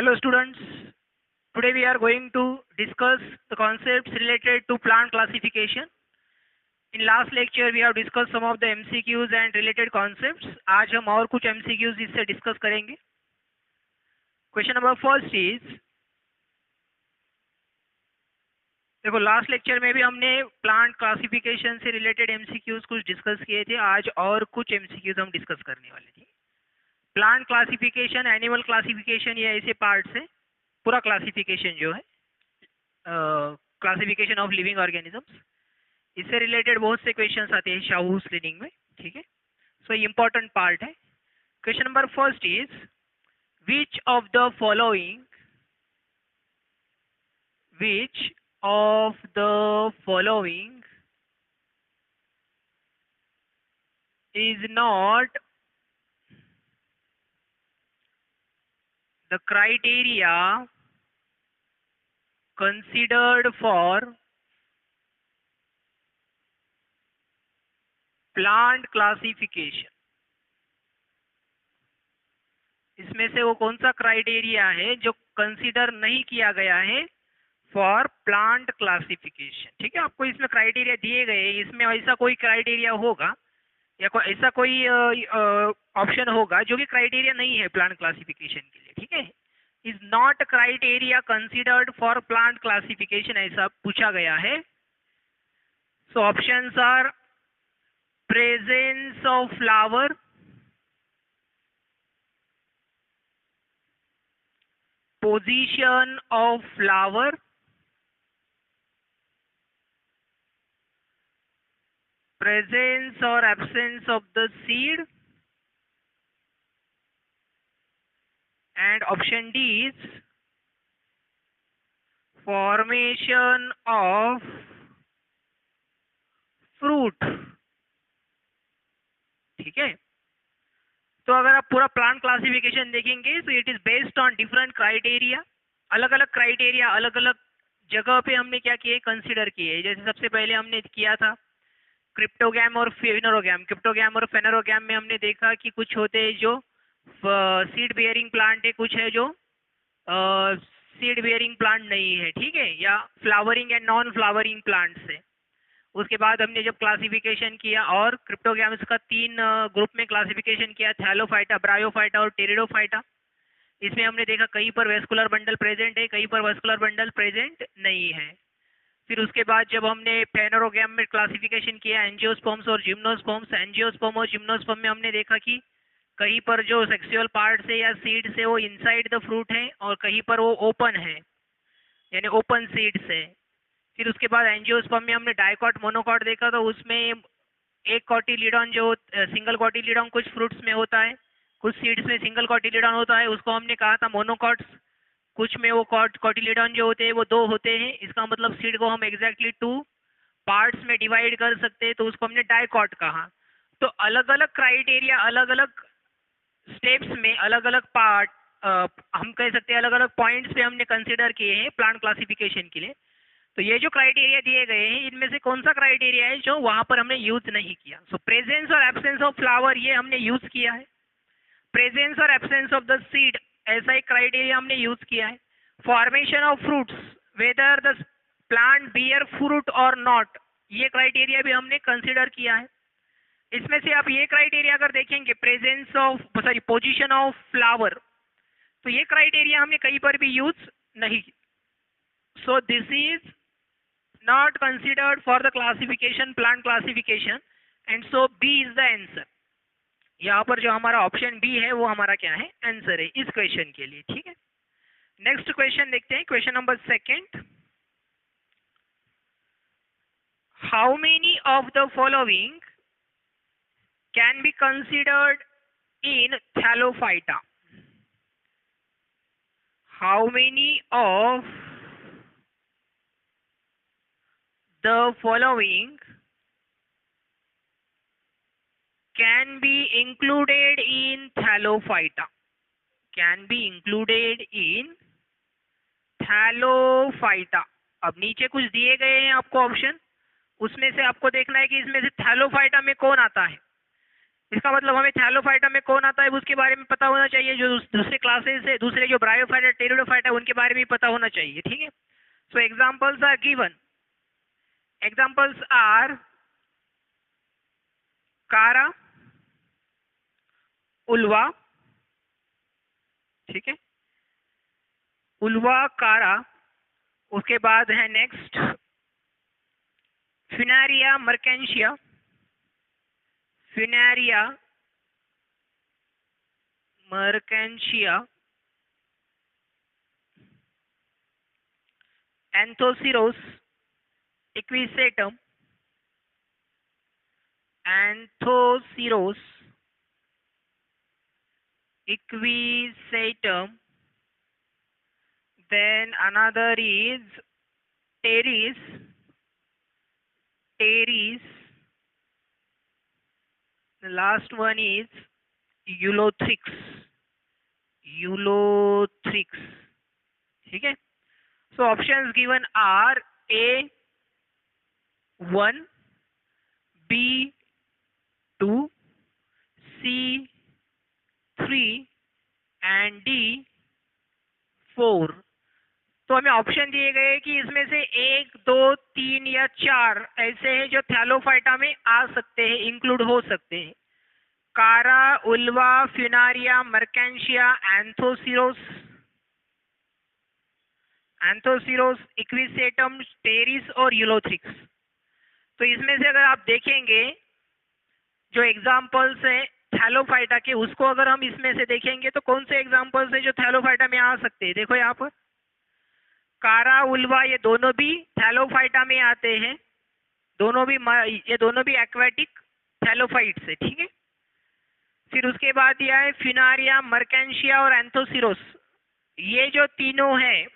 Hello students, today we are going to discuss the concepts related to plant classification. In last lecture we have discussed some of the MCQs and related concepts. आज हम और कुछ MCQs इससे discuss करेंगे. Question number first is, देखो last lecture में भी हमने प्लांट क्लासिफिकेशन से रिलेटेड MCQs कुछ डिस्कस किए थे. आज और कुछ MCQs हम डिस्कस करने वाले थे. प्लांट क्लासिफिकेशन, एनिमल क्लासिफिकेशन, ये ऐसे पार्ट्स है. पूरा क्लासिफिकेशन जो है क्लासिफिकेशन ऑफ लिविंग ऑर्गेनिजम्स, इससे रिलेटेड बहुत से क्वेश्चंस आते हैं शाहू स्क्रीनिंग में. ठीक है, सो ये इंपॉर्टेंट पार्ट है. Question number first is, which of the following is not the criteria considered for plant classification. इसमें से वो कौन सा क्राइटेरिया है जो कंसीडर नहीं किया गया है फॉर प्लांट क्लासिफिकेशन. ठीक है, आपको इसमें क्राइटेरिया दिए गए, इसमें ऐसा कोई क्राइटेरिया होगा या ऐसा कोई ऑप्शन होगा जो कि क्राइटेरिया नहीं है प्लांट क्लासिफिकेशन के लिए. ठीक है, is not criteria considered for plant classification, ऐसा पूछा गया है. So options are presence of flower, position of flower, presence or absence of the seed, and option D is formation of fruit. ठीक है, तो अगर आप पूरा प्लांट क्लासिफिकेशन देखेंगे तो it is based on different criteria. अलग अलग क्राइटेरिया अलग अलग जगह पे हमने क्या किए, कंसिडर किए. जैसे सबसे पहले हमने किया था क्रिप्टोगैम और फेनोरोगैम. क्रिप्टोगैम और फेनोरोगैम में हमने देखा कि कुछ होते हैं जो सीड बियरिंग प्लांट है, कुछ है जो सीड बियरिंग प्लांट नहीं है. ठीक है, या flowering and non flowering plants है. उसके बाद हमने जब क्लासिफिकेशन किया और क्रिप्टोगैम्स का 3 ग्रुप में क्लासिफिकेशन किया, थैलोफाइटा, ब्रायोफाइटा और टेरिडोफाइटा. इसमें हमने देखा कहीं पर वेस्कुलर बंडल प्रेजेंट है, कहीं पर वेस्कुलर बंडल प्रेजेंट नहीं है. फिर उसके बाद जब हमने फेनोरोगैम में क्लासिफिकेशन किया एंजियोस्पर्म्स और जिम्नोस्पर्म्स, एंजियोस्पर्म और जिम्नोस्पर्म में हमने देखा कि कहीं पर जो सेक्सुअल पार्ट है या सीड से वो इनसाइड द फ्रूट है और कहीं पर वो ओपन है, यानी ओपन सीड्स है. फिर उसके बाद एंजियोस्पर्म में हमने डाइकॉट मोनोकॉट देखा, तो उसमें एक कॉटिलीडॉन जो सिंगल कॉटिलीडॉन कुछ फ्रूट्स में होता है, कुछ सीड्स में सिंगल कॉटिलीडॉन होता है, उसको हमने कहा था मोनोकॉट्स. कुछ में वो कॉटिलीडॉन जो होते हैं वो 2 होते हैं. इसका मतलब सीड को हम एग्जैक्टली 2 पार्ट्स में डिवाइड कर सकते हैं, तो उसको हमने डाइकॉट कहा. तो अलग अलग क्राइटेरिया अलग अलग स्टेप्स में अलग अलग पार्ट, हम कह सकते हैं अलग अलग पॉइंट्स पे हमने कंसिडर किए हैं प्लांट क्लासिफिकेशन के लिए. तो ये जो क्राइटेरिया दिए गए हैं इनमें से कौन सा क्राइटेरिया है जो वहां पर हमने यूज नहीं किया. सो प्रेजेंस और एब्सेंस ऑफ फ्लावर ये हमने यूज किया है. प्रेजेंस और एब्सेंस ऑफ द सीड ऐसा एक क्राइटेरिया हमने यूज किया है. Formation of fruits, whether the plant bear fruit और नॉट, ये क्राइटेरिया भी हमने कंसिडर किया है. इसमें से आप ये क्राइटेरिया अगर देखेंगे, presence of position of flower, तो ये क्राइटेरिया हमने कहीं पर भी यूज नहीं. So this is not considered for the classification, plant classification, and so B is the answer. यहाँ पर जो हमारा ऑप्शन बी है वो हमारा क्या है, आंसर है इस क्वेश्चन के लिए. ठीक है, नेक्स्ट क्वेश्चन देखते हैं. Question number second, how many of the following can be considered in Thallophyta. How many of the following can be included in thallophyta, can be included in thallophyta. अब नीचे कुछ दिए गए हैं आपको ऑप्शन, उसमें से आपको देखना है कि इसमें से थैलोफाइटा में कौन आता है. इसका मतलब हमें थैलोफाइटा में कौन आता है उसके बारे में पता होना चाहिए, जो दूसरे क्लासेस है, दूसरे जो ब्रायोफाइटा टेरिडोफाइटा उनके बारे में पता होना चाहिए, ठीक है। So examples are given, examples are chara, ulva, ठीक है, उल्वा कारा। उसके बाद है next funaria marchantia, funaria Marchantia, anthoceros equisetum, anthoceros equisetum. Then another is Teres, Teres. The last one is Ulothrix, Ulothrix. ठीक है. So options given are A 1, B 2, C 3 and D 4. तो हमें option दिए गए कि इसमें से 1, 2, 3 या 4 ऐसे हैं जो थैलोफाइटा में आ सकते हैं, इंक्लूड हो सकते हैं. Chara, Ulva, Funaria, Marchantia, Anthoceros, Anthoceros, Equisetum, Pteris और यूलोथ्रिक्स. तो इसमें से अगर आप देखेंगे जो एग्जाम्पल्स है थैलोफाइटा के, उसको अगर हम इसमें से देखेंगे तो कौन से एग्जाम्पल्स है जो थैलोफाइटा में आ सकते हैं. देखो यहाँ पर कारा, उल्वा ये दोनों भी थैलोफाइटा में आते हैं, दोनों भी ये दोनों भी एक्वेटिक थैलोफाइट्स है, ठीक है. फिर उसके बाद दिया है फिनारिया, मर्केंशिया और एंथोसिरोस. ये जो तीनों है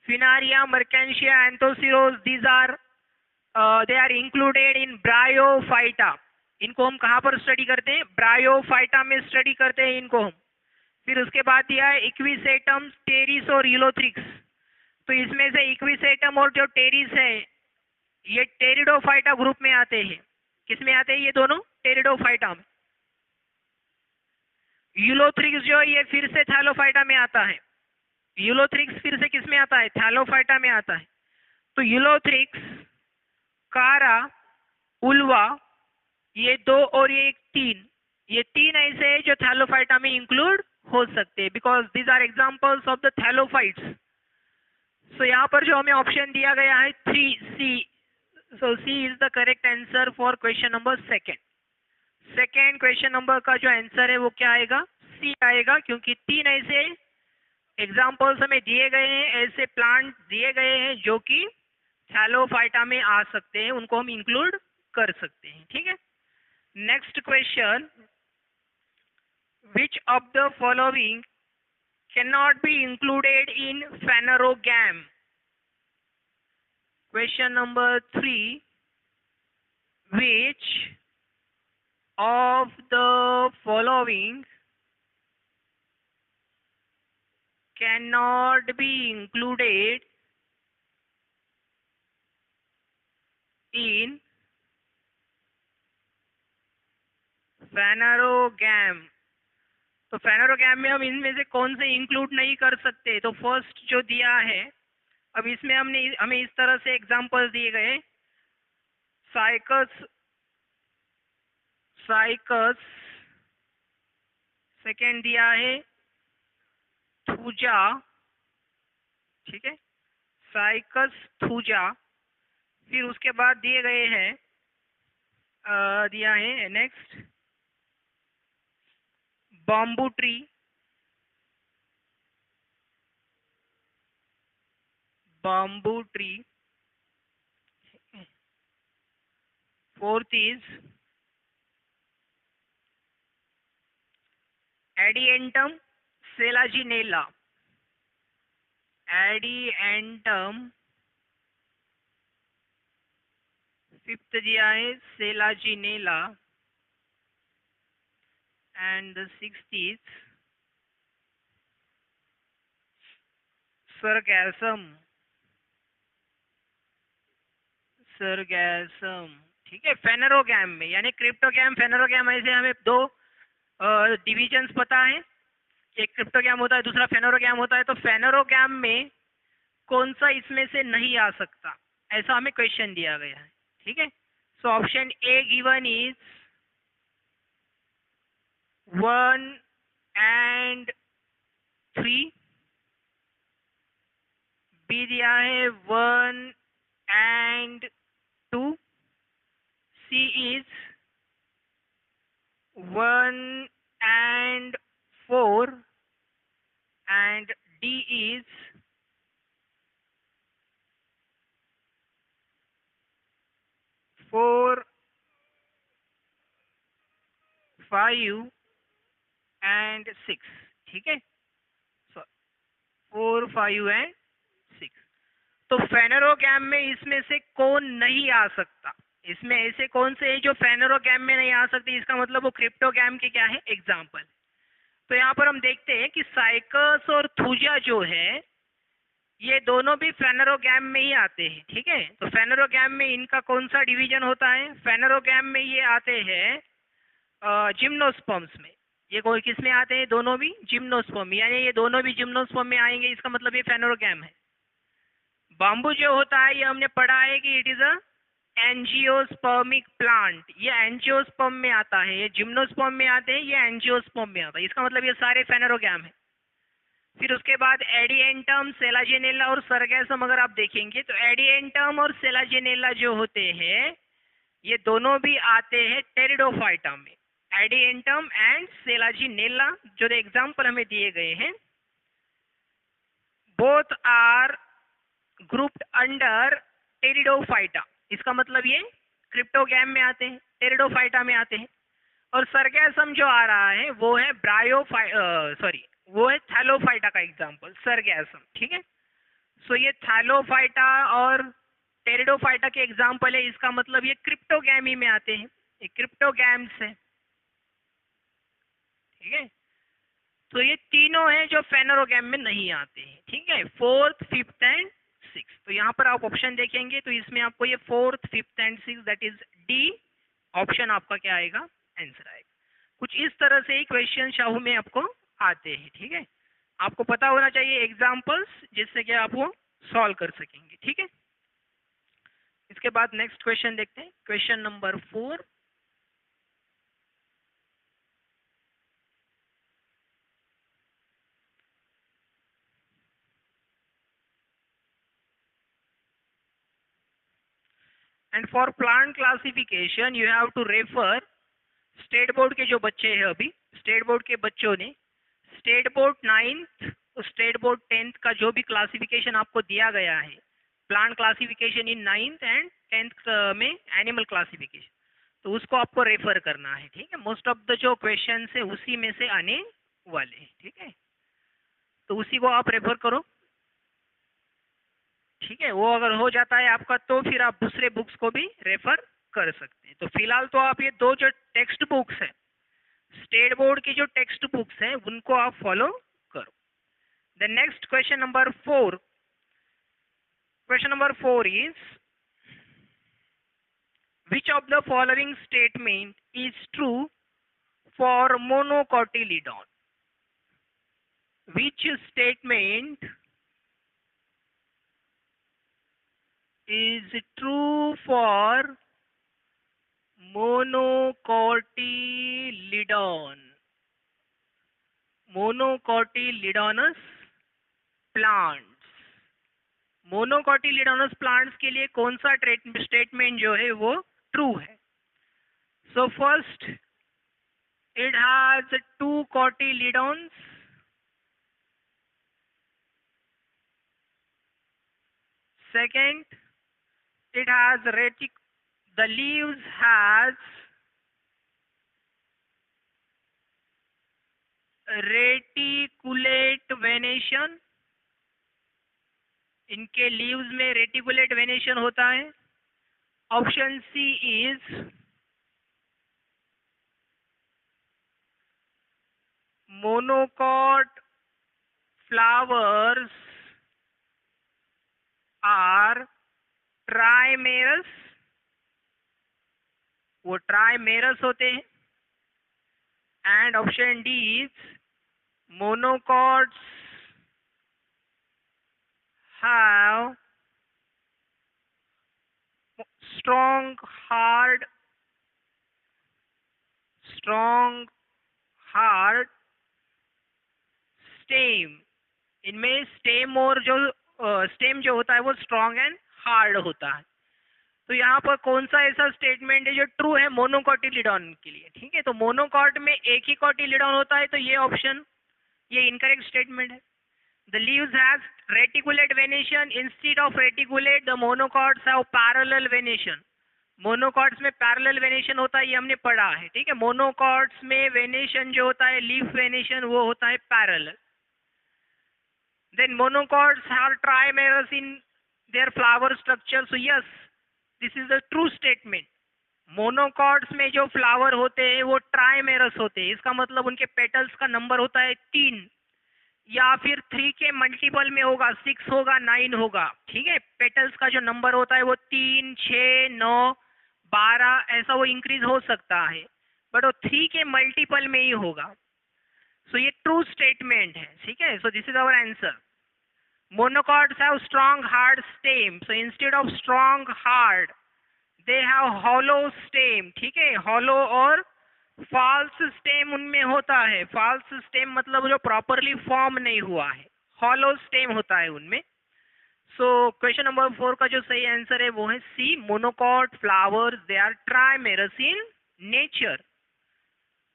Funaria, Marchantia, Anthoceros, these are they are included in Bryophyta. इनको हम कहाँ पर स्टडी करते हैं? ब्रायोफाइटा में स्टडी करते हैं इनको हम. फिर उसके बाद दिया है इक्विसेटम, टेरिस और यूलोथ्रिक्स. तो इसमें से इक्विसेटम और जो टेरिस है ये टेरिडोफाइटा ग्रुप में आते हैं. किस में आते हैं ये दोनों? टेरिडोफाइटा में. यूलोथ्रिक्स जो ये फिर से थैलोफाइटा में आता है. यूलोथ्रिक्स फिर से किस में आता है? थैलोफाइटा में आता है. तो यूलोथ्रिक्स, कारा, उल्वा ये 2 और ये 3, ये 3 ऐसे हैं जो थैलोफाइटा में इंक्लूड हो सकते हैं, because these are examples of the thallophytes. So यहाँ पर जो हमें ऑप्शन दिया गया है 3C. So C is the correct answer for question number second. Second question number का जो आंसर है वो क्या आएगा? C आएगा, क्योंकि 3 ऐसे एग्जाम्पल्स हमें दिए गए हैं, ऐसे प्लांट दिए गए हैं जो कि थैलोफाइटा में आ सकते हैं, उनको हम इंक्लूड कर सकते हैं, ठीक है. Next question, which of the following can not be included in phanerogam? Question number 3, which of the following cannot be included in phanerogam? तो फेनरोगैम में हम इनमें से कौन से इंक्लूड नहीं कर सकते? तो फर्स्ट जो दिया है, अब इसमें हमें इस तरह से एग्जांपल्स दिए गए, साइकस, साइकस. सेकेंड दिया है थूजा, ठीक है, साइकस थूजा. फिर उसके बाद दिए गए हैं दिया है next bamboo tree, bamboo tree. Fourth is adiantum selaginella, adiantum. Fifth दिया है selaginella. And the sixth is sargassum, sargassum, ठीक है, फेनरोगैम में, यानी क्रिप्टोगैम फेनरोगैम ऐसे हमें दो डिविजन्स पता है, एक क्रिप्टोगैम होता है, दूसरा फेनरोगैम होता है। तो फेनरोगैम में कौन सा इसमें से नहीं आ सकता, ऐसा हमें क्वेश्चन दिया गया है। ठीक है, so option A given is 1 and 3, B दिया है 1 and 2, C is 1 and 4, and D is 4, 5 and 6। ठीक है, सो 4, 5 and 6। तो फेनरोगैम में इसमें से कौन नहीं आ सकता, इसमें ऐसे कौन से है जो फेनरोगैम में नहीं आ सकते, इसका मतलब वो क्रिप्टोगैम के क्या है एग्जाम्पल। तो यहाँ पर हम देखते हैं कि साइकस और थूजा जो है ये दोनों भी फेनरोगैम में ही आते हैं। ठीक है, तो फेनरोगैम में इनका कौन सा डिवीजन होता है, फेनरोगैम में ये आते हैं जिम्नोस्पर्म्स में। ये कोई किस में आते हैं, दोनों भी जिम्नोस्पर्म, यानी ये दोनों भी जिम्नोस्पर्म में आएंगे, इसका मतलब ये फेनरोगैम है। बाम्बू जो होता है ये हमने पढ़ा है कि it is a angiospermic plant, ये एंजियोस्पर्म में आता है, ये जिम्नोस्पर्म में आते हैं, ये एंजियोस्पर्म में आता है, इसका मतलब ये सारे फेनरोगैम है। फिर उसके बाद एडिएंटम, सेलाजिनेला और सरगैसम अगर आप देखेंगे तो एडिएंटम और सेलाजिनेला जो होते हैं ये दोनों भी आते हैं टेरिडोफाइटा में। एडिएंटम एंड सेलाजिनेला जो एग्जाम्पल हमें दिए गए हैं, both are grouped under Pteridophyta, इसका मतलब ये क्रिप्टोगैम में आते हैं, टेरिडोफाइटा में आते हैं। और सरगैसम जो आ रहा है वो है वो है थैलोफाइटा का एग्जाम्पल, सरगैसम। ठीक है, सो ये थैलोफाइटा और टेरिडोफाइटा के एग्जाम्पल है, इसका मतलब ये क्रिप्टोगैमी में आते हैं, ये क्रिप्टोगैम्स है। ठीक है, तो ये तीनों हैं जो फेनरोगैम में नहीं आते हैं। ठीक है, 4th, 5th एंड 6th। तो यहाँ पर आप ऑप्शन देखेंगे तो इसमें आपको ये 4th, 5th and 6th, that is D option आपका क्या आएगा, आंसर आएगा। कुछ इस तरह से ही क्वेश्चन शाहू में आपको आते हैं। ठीक है, आपको पता होना चाहिए एग्जाम्पल्स, जिससे कि आप वो सॉल्व कर सकेंगे। ठीक है, इसके बाद नेक्स्ट क्वेश्चन देखते हैं, question number 4। And for plant classification you have to refer state board के जो बच्चे हैं, अभी स्टेट बोर्ड के बच्चों ने स्टेट बोर्ड 9th और स्टेट बोर्ड 10th का जो भी क्लासिफिकेशन आपको दिया गया है, plant classification in 9th and 10th में एनिमल क्लासिफिकेशन, तो उसको आपको रेफर करना है। ठीक है, मोस्ट ऑफ द जो क्वेश्चन है उसी में से आने वाले हैं। ठीक है, तो उसी को आप रेफर करो। ठीक है, वो अगर हो जाता है आपका तो फिर आप दूसरे बुक्स को भी रेफर कर सकते हैं। तो फिलहाल तो आप ये दो जो टेक्स्ट बुक्स हैं, स्टेट बोर्ड की जो टेक्स्ट बुक्स हैं उनको आप फॉलो करो। The next question number 4, question number 4 is which of the following statement is true for monocotyledon? Which statement is true for monocotyledon, monocotyledonous plants? Monocotyledonous plants के लिए कौन सा स्टेटमेंट जो है वो ट्रू है? So first, it has 2 cotyledons. Second, it has the leaves has reticulate venation. इनके leaves में रेटिकुलेट वेनेशन होता है। Option C is monocot flowers are trimerous. वो ट्राइमेरस होते हैं। And option D is monocots have strong hard stem. इनमें stem और जो स्टेम जो होता है वो स्ट्रॉन्ग एंड हार्ड होता है। तो यहाँ पर कौन सा ऐसा स्टेटमेंट है जो ट्रू है मोनोकॉटिलिडॉन के लिए? ठीक है, तो मोनोकॉट में एक ही कॉटिलिडॉन होता है, तो ये ऑप्शन ये इनकरेक्ट स्टेटमेंट है। The leaves has reticulate venation instead of reticulate. The monocots have parallel venation. Monocots में पैरेलल वेनेशन होता है, ये हमने पढ़ा है। ठीक है, मोनोकॉट्स में वेनेशन जो होता है लीफ वेनेशन वो होता है parallel. Then monocots are trimerous in their flower structure. So yes, this is the true statement. Monocots में जो फ्लावर होते हैं वो ट्राइमेरस होते हैं। इसका मतलब उनके पेटल्स का नंबर होता है 3 या फिर 3 के मल्टीपल में होगा, 6 होगा, 9 होगा। ठीक है, पेटल्स का जो नंबर होता है वो 3, 6, 9, 12 ऐसा वो इंक्रीज हो सकता है, बट वो 3 के मल्टीपल में ही होगा। सो ये ट्रू स्टेटमेंट है। ठीक है, so this is our answer. Monocots have strong hard stem, so instead of strong hard they have hollow stem. ठीक है, हॉलो और फॉल्स स्टेम उनमें होता है। फॉल्स स्टेम मतलब जो प्रॉपरली फॉर्म नहीं हुआ है, हॉलो स्टेम होता है उनमें। सो क्वेश्चन नंबर 4 का जो सही आंसर है वो है C, monocot flowers they are trimerous in nature.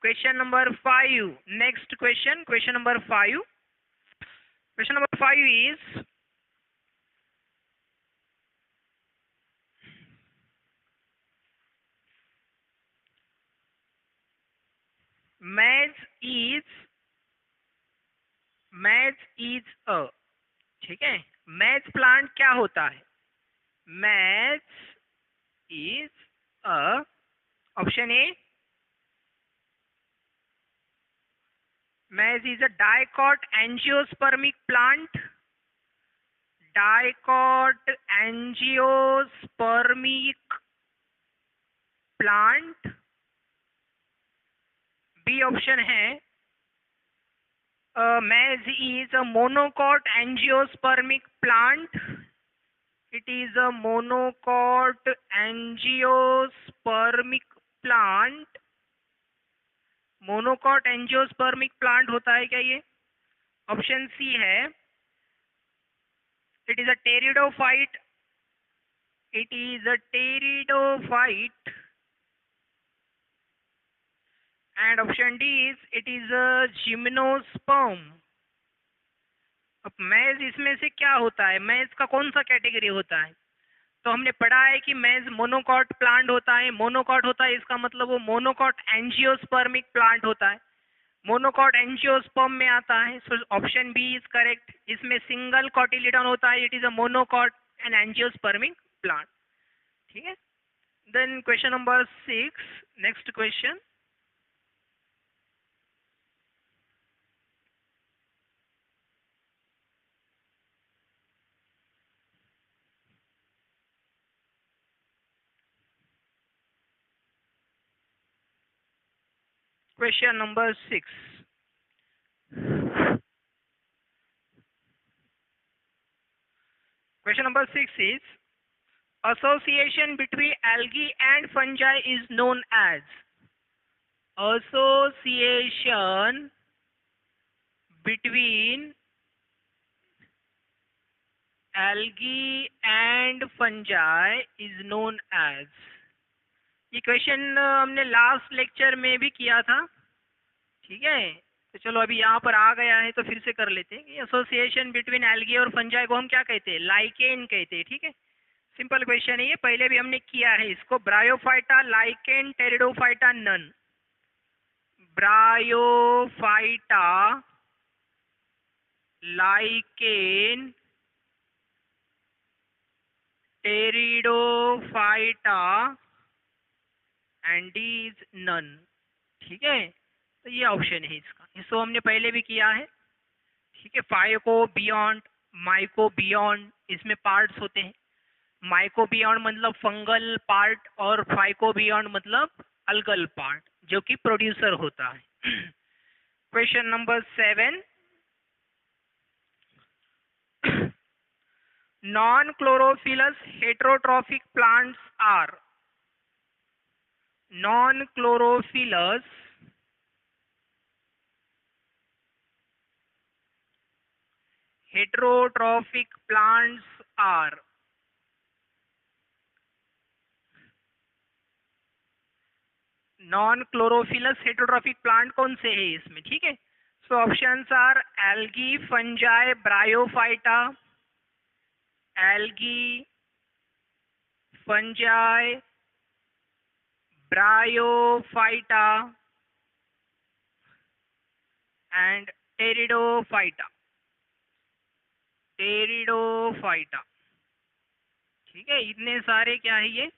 Question number 5, next question, question number 5। Question number 5 is maize is a. ठीक है, मैज प्लांट क्या होता है? Maize is a, option A, maize is a dicot angiospermic plant. Dicot angiospermic plant. B option है maize is a monocot angiospermic plant. It is a monocot angiospermic plant. Monocot angiospermic plant होता है क्या ये? Option C है, it is a pteridophyte. It is a pteridophyte. And option D is it is a gymnosperm. अब मैज इसमें से क्या होता है? मैज का कौन सा कैटेगरी होता है? तो हमने पढ़ा है कि मैज मोनोकॉट प्लांट होता है। मोनोकॉट होता है इसका मतलब वो मोनोकॉट एंजियोस्पर्मिक प्लांट होता है। मोनोकॉट एंजियोस्पर्म में आता है। So option B is correct. इसमें सिंगल कॉटिलिडॉन होता है। It is a monocot and angiospermic plant. ठीक है, then question number 6, next question. Question number 6. Question number 6 is, association between algae and fungi is known as? Association between algae and fungi is known as? ये question हमने last lecture में भी किया था। ठीक है, तो चलो अभी यहाँ पर आ गया है तो फिर से कर लेते हैं कि एसोसिएशन बिटवीन एल्गी और फंजाई को हम क्या कहते हैं? लाइकेन कहते हैं। ठीक है, सिंपल क्वेश्चन है ये, पहले भी हमने किया है इसको। Bryophyta, lichen, Pteridophyta, none. Bryophyta, lichen, Pteridophyta and is none. ठीक है, तो ये ऑप्शन है इसका। इसको हमने पहले भी किया है। ठीक है, फाइको बियॉन्ड, माइको बियॉन्ड, इसमें पार्ट्स होते हैं। माइकोबियॉन्ड मतलब फंगल पार्ट और फाइकोबियॉन्ड मतलब अल्गल पार्ट जो कि प्रोड्यूसर होता है। Question number 7, non chlorophyllous heterotrophic plants are, non chlorophyllous heterotrophic plants are, non chlorophyllous heterotrophic plant कौन से है इसमें, ठीक है। So options are algae, fungi, Bryophyta, algae, fungi, Bryophyta and Pteridophyta, Pteridophyta, ठीक है। इतने सारे क्या है ये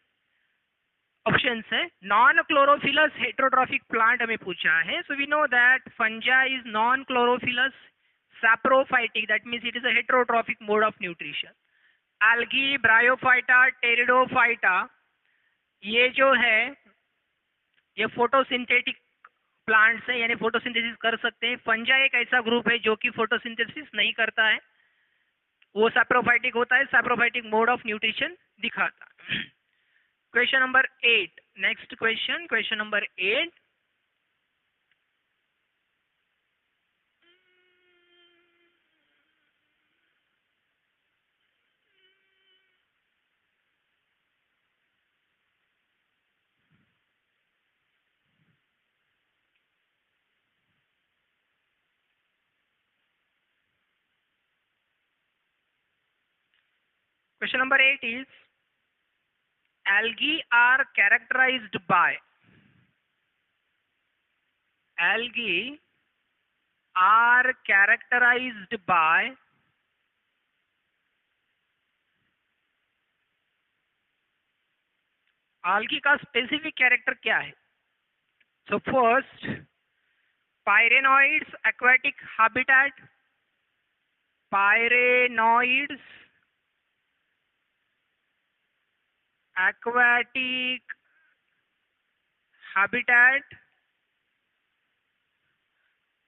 ऑप्शंस है। नॉन क्लोरोफिलस हेटेरोट्रॉफिक प्लांट हमें पूछा है। So we know that fungi is non chlorophyllous saprophytic, that means it is a heterotrophic mode of nutrition. Algae, Bryophyta, Pteridophyta ये जो है ये फोटोसिंथेटिक प्लांट्स है, यानी फोटोसिंथेसिस कर सकते हैं। फंजा एक ऐसा ग्रुप है जो कि फोटोसिंथेसिस नहीं करता है, वो सैप्रोफाइटिक होता है, सैप्रोफाइटिक मोड ऑफ न्यूट्रिशन दिखाता है। Question number 8, next question, question number 8, question number 8 is algae are characterized by, algae are characterized by algae का स्पेसिफिक कैरेक्टर क्या है। So first, pyrenoids aquatic habitat, pyrenoids aquatic habitat,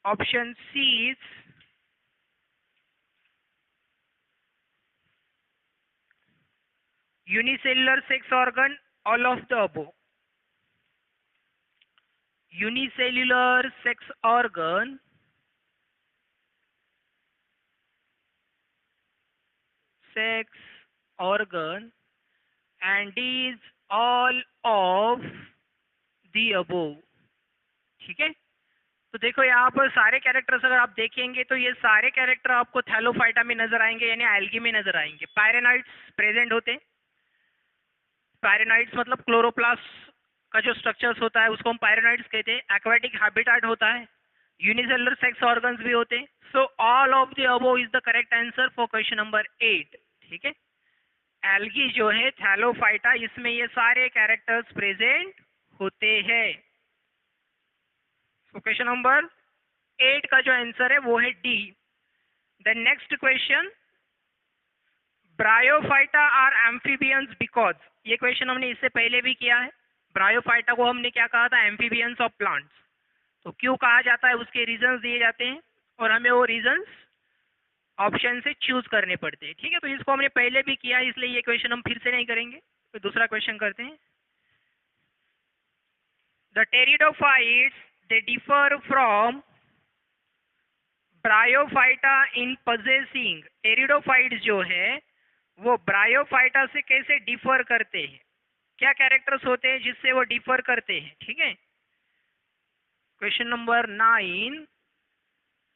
option C is unicellular sex organ, all of the above, unicellular sex organ, sex organ and is all of the above, ठीक है। तो देखो यहाँ पर सारे characters अगर आप देखेंगे तो ये सारे कैरेक्टर आपको थैलोफाइटा में नजर आएंगे, यानी एल्गी में नजर आएंगे। पायरेनॉइड्स प्रेजेंट होते, पायरेनॉइड्स मतलब क्लोरोप्लास्ट का जो स्ट्रक्चर्स होता है उसको हम पायरेनॉइड्स कहते हैं। एक्वाटिक हैबिटेट होता है, यूनिसेलुलर सेक्स ऑर्गन्स भी होते हैं। So all of the above is the correct answer for question number 8, ठीक है। एल्गी जो है थैलोफाइटा, इसमें ये सारे कैरेक्टर्स प्रेजेंट होते हैं। सो क्वेश्चन नंबर 8 का जो आंसर है वो है D. The next question, Bryophyta are amphibians because, ये क्वेश्चन हमने इससे पहले भी किया है। ब्रायोफाइटा को हमने क्या कहा था, एम्फीबियंस ऑफ प्लांट्स। तो क्यों कहा जाता है उसके रीजंस दिए जाते हैं और हमें वो रीजंस ऑप्शन से चूज करने पड़ते हैं, ठीक है। तो इसको हमने पहले भी किया है, इसलिए ये क्वेश्चन हम फिर से नहीं करेंगे। तो दूसरा क्वेश्चन करते हैं। The pteridophytes they differ from bryophyta in possessing, pteridophytes जो है वो ब्रायोफाइटा से कैसे डिफर करते हैं, क्या कैरेक्टर्स होते हैं जिससे वो डिफर करते हैं, ठीक है। Question number 9,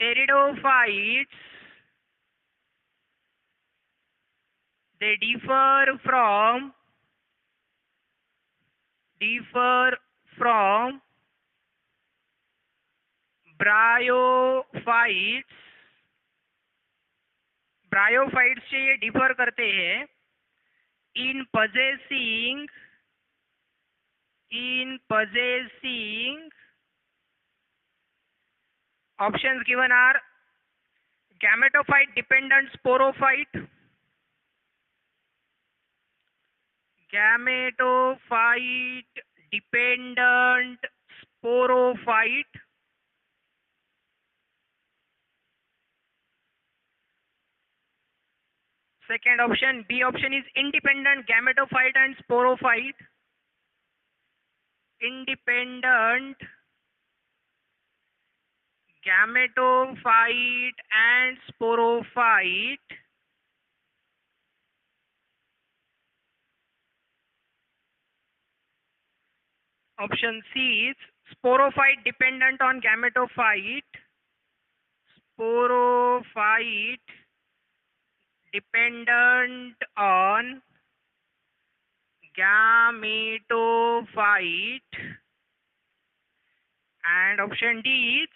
pteridophytes they differ from bryophytes, bryophytes से ये डिफर करते हैं इन possessing options given are gametophyte dependent sporophyte, gametophyte dependent sporophyte. Second option, B option is independent gametophyte and sporophyte. Independent gametophyte and sporophyte. Option C is sporophyte dependent on gametophyte. Sporophyte dependent on gametophyte. And option D is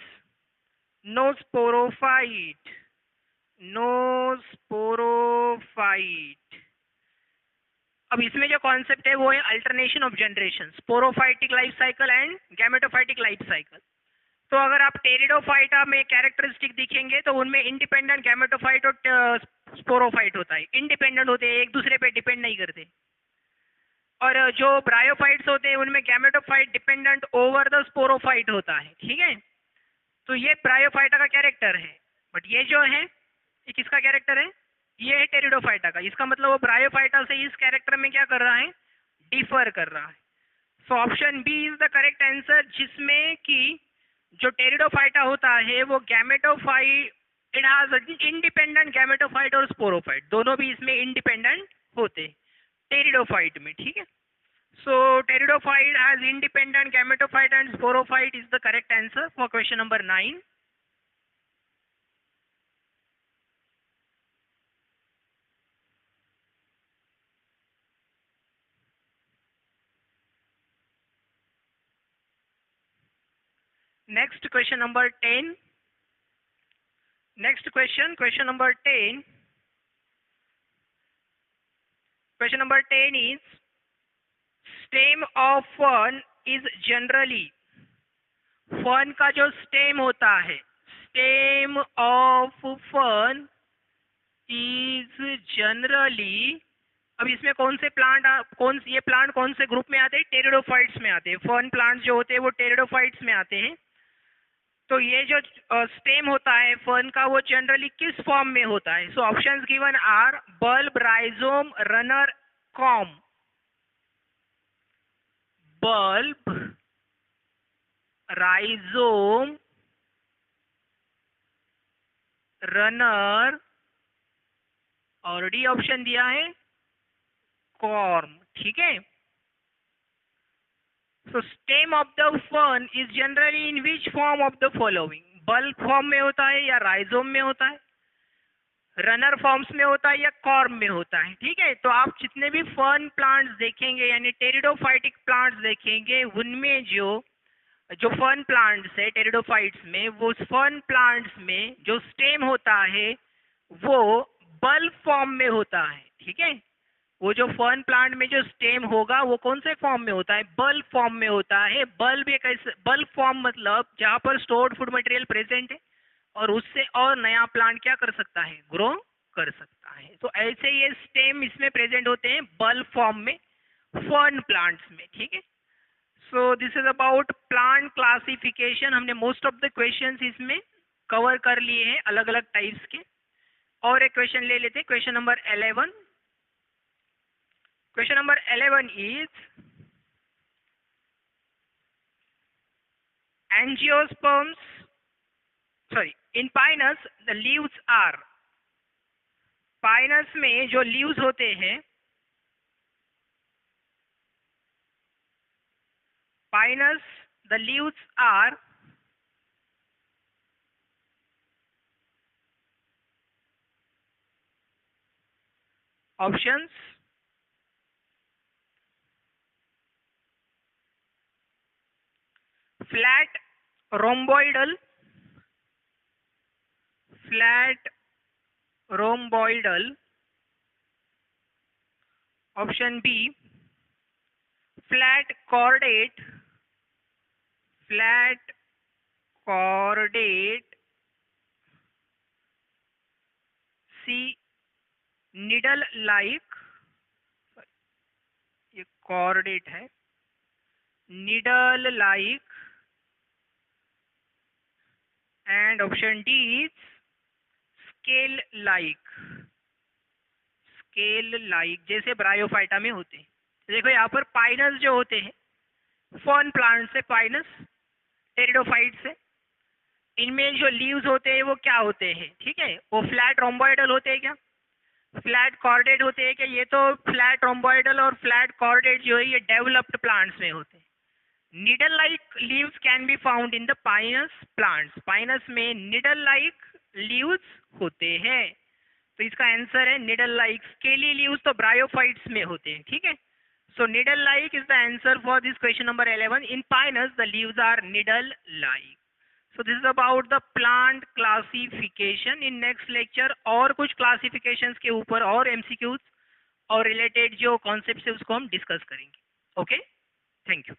no sporophyte. No sporophyte. अब इसमें जो concept है वो है alternation of generation, sporophytic life cycle and gametophytic life cycle. तो अगर आप pteridophyta में कैरेक्टरिस्टिक दिखेंगे तो उनमें इंडिपेंडेंट गैमेटोफाइट और स्पोरोफाइट होता है, इंडिपेंडेंट होते हैं, एक दूसरे पे डिपेंड नहीं करते. और जो ब्रायोफाइट्स होते हैं उनमें gametophyte dependent over the sporophyte होता है. ठीक है, तो ये ब्रायोफाइटा का कैरेक्टर है. बट ये जो है ये किसका कैरेक्टर है? ये है टेरिडोफाइटा का. इसका मतलब वो ब्रायोफाइटा से इस कैरेक्टर में क्या कर रहा है? डिफर कर रहा है. So option B is the correct answer, जिसमें कि जो टेरिडोफाइटा होता है वो gametophyte, it has independent gametophyte और स्पोरोफाइट, दोनों भी इसमें इंडिपेंडेंट होते टेरिडोफाइट में. ठीक है, so pteridophyte has independent gametophyte and sporophyte is the correct answer for question number 9. Next question number 10. Next question, question number 10. Question number 10 is, stem of fern is generally, fern का जो stem होता है, stem of fern is generally, अब इसमें कौन से plant, ये plant कौन से ग्रुप में आते हैं? टेरिडोफाइट्स में आते हैं. फर्न प्लांट जो होते हैं वो टेरिडोफाइट्स में आते हैं. तो ये जो स्टेम होता है फर्न का वो जनरली किस फॉर्म में होता है? So options given are bulb, rhizome, runner, corm. Bulb, rhizome, runner, और डी ऑप्शन दिया है कॉर्म. ठीक है, so stem of the fern is generally in which form of the following? Bulb form में होता है या राइजोम में होता है, रनर फॉर्म्स में होता है या कॉर्म में होता है? ठीक है, तो आप जितने भी फर्न प्लांट्स देखेंगे यानी टेरिडोफाइटिक प्लांट्स देखेंगे उनमें जो फर्न प्लांट्स है टेरिडोफाइट्स में, वो फर्न प्लांट्स में जो स्टेम होता है वो बल्ब फॉर्म में होता है. ठीक है, वो जो फर्न प्लांट में जो स्टेम होगा वो कौन से फॉर्म में होता है? बल्ब फॉर्म में होता है. बल्ब एक ऐसे, बल्ब फॉर्म मतलब जहाँ पर स्टोर्ड फूड मटेरियल प्रेजेंट है और उससे और नया प्लांट क्या कर सकता है? ग्रो कर सकता है. तो ऐसे ये स्टेम इसमें प्रेजेंट होते हैं बल्ब फॉर्म में फर्न प्लांट्स में. ठीक है, so this is about plant classification. हमने मोस्ट ऑफ द क्वेश्चंस इसमें कवर कर लिए हैं अलग अलग टाइप्स के. और एक क्वेश्चन ले लेते हैं, question number 11. Question number 11 is, angiosperms, sorry, in pinus the leaves are, Pinus में जो लीव्स होते हैं, Pinus the leaves are options flat rhomboidal, flat rhomboidal. Option B, flat chordate, flat chordate. C, needle like. Chordate है, needle like, and option D is scale like, scale like जैसे bryophyta में होते हैं। देखो यहाँ पर पाइनस जो होते हैं, फर्न प्लांट से, पाइनस टेरिडोफाइट से, इनमें जो लीव्स होते हैं वो क्या होते हैं, ठीक है, वो फ्लैट रोम्बोइडल होते हैं क्या, फ्लैट कॉर्डेट होते हैं क्या? ये तो फ्लैट रोम्बोइडल और फ्लैट कॉर्डेट जो है ये डेवलप्ड प्लांट्स में होते हैं। Needle like leaves can be found in the Pinus plants, Pinus में नीडल लाइक लीव्स होते हैं, तो इसका आंसर है नीडल लाइक। स्केली लीव्स तो ब्रायोफाइट्स में होते हैं, ठीक है। So needle like is the answer for this question number 11. In pinus, the leaves are needle like. So this is about the plant classification. In next lecture और कुछ classifications के ऊपर और MCQs और related जो concepts है उसको हम discuss करेंगे. Okay? Thank you.